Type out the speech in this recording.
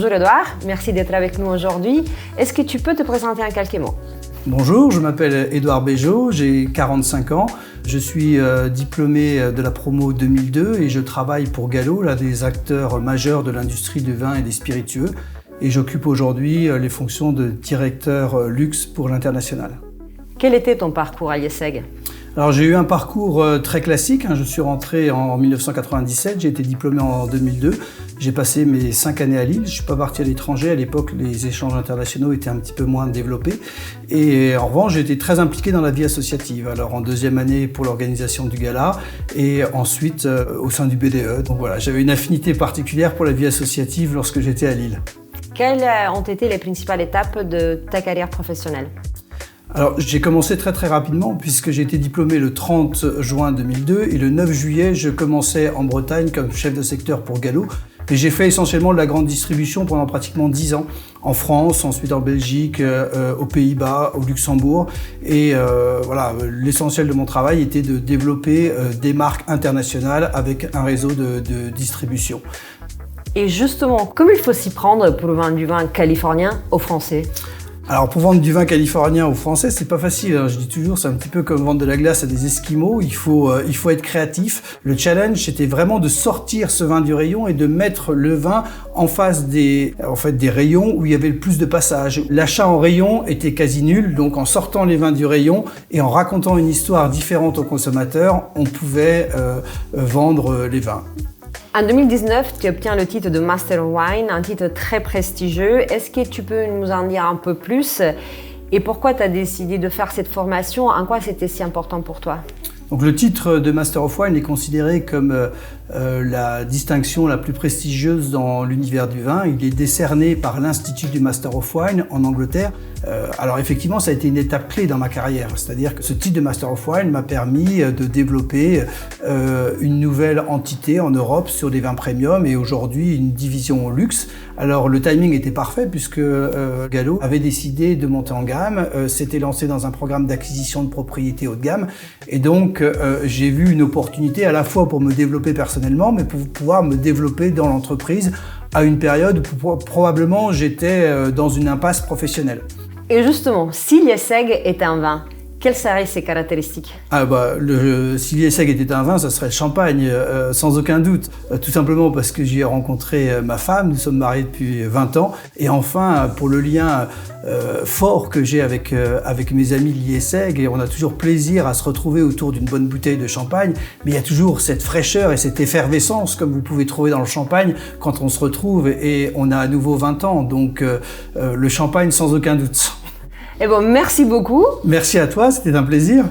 Bonjour Edouard, merci d'être avec nous aujourd'hui. Est-ce que tu peux te présenter en quelques mots? Bonjour, je m'appelle Edouard Bégeot, j'ai 45 ans. Je suis diplômé de la promo 2002 et je travaille pour Gallo, l'un des acteurs majeurs de l'industrie du vin et des spiritueux. Et j'occupe aujourd'hui les fonctions de directeur luxe pour l'international. Quel était ton parcours à l'IESEG? Alors j'ai eu un parcours très classique, je suis rentré en 1997, j'ai été diplômé en 2002, j'ai passé mes 5 années à Lille, je ne suis pas parti à l'étranger, à l'époque les échanges internationaux étaient un petit peu moins développés et en revanche j'ai été très impliqué dans la vie associative, alors en deuxième année pour l'organisation du gala et ensuite au sein du BDE, donc voilà, j'avais une affinité particulière pour la vie associative lorsque j'étais à Lille. Quelles ont été les principales étapes de ta carrière professionnelle? Alors j'ai commencé très rapidement puisque j'ai été diplômé le 30 juin 2002 et le 9 juillet je commençais en Bretagne comme chef de secteur pour Gallo. Et j'ai fait essentiellement de la grande distribution pendant pratiquement 10 ans, en France, ensuite en Belgique, aux Pays-Bas, au Luxembourg. Et voilà, l'essentiel de mon travail était de développer des marques internationales avec un réseau de distribution. Et justement, comment il faut s'y prendre pour vendre du vin californien aux Français? Alors pour vendre du vin californien aux Français, c'est pas facile. Je dis toujours, c'est un petit peu comme vendre de la glace à des Esquimaux. Il faut être créatif. Le challenge, c'était vraiment de sortir ce vin du rayon et de mettre le vin en face des rayons où il y avait le plus de passages. L'achat en rayon était quasi nul, donc en sortant les vins du rayon et en racontant une histoire différente aux consommateurs, on pouvait vendre les vins. En 2019, tu obtiens le titre de Master of Wine, un titre très prestigieux. Est-ce que tu peux nous en dire un peu plus? Et pourquoi tu as décidé de faire cette formation? En quoi c'était si important pour toi? Donc le titre de Master of Wine est considéré comme la distinction la plus prestigieuse dans l'univers du vin. Il est décerné par l'Institut du Master of Wine en Angleterre. Alors effectivement, ça a été une étape clé dans ma carrière. C'est-à-dire que ce titre de Master of Wine m'a permis de développer une nouvelle entité en Europe sur des vins premium et aujourd'hui une division luxe. Alors le timing était parfait puisque Gallo avait décidé de monter en gamme, s'était lancé dans un programme d'acquisition de propriétés haut de gamme et donc j'ai vu une opportunité à la fois pour me développer personnellement mais pour pouvoir me développer dans l'entreprise à une période où probablement j'étais dans une impasse professionnelle. Et justement, si l'IESEG est un vin, quelles seraient ses caractéristiques? Si l'IESEG était un vin, ça serait le champagne, sans aucun doute. Tout simplement parce que j'y ai rencontré ma femme, nous sommes mariés depuis 20 ans. Et enfin, pour le lien fort que j'ai avec mes amis de l'IESEG, et on a toujours plaisir à se retrouver autour d'une bonne bouteille de champagne, mais il y a toujours cette fraîcheur et cette effervescence, comme vous pouvez trouver dans le champagne, quand on se retrouve et on a à nouveau 20 ans. Donc le champagne, sans aucun doute. Eh bon, merci beaucoup. Merci à toi, c'était un plaisir.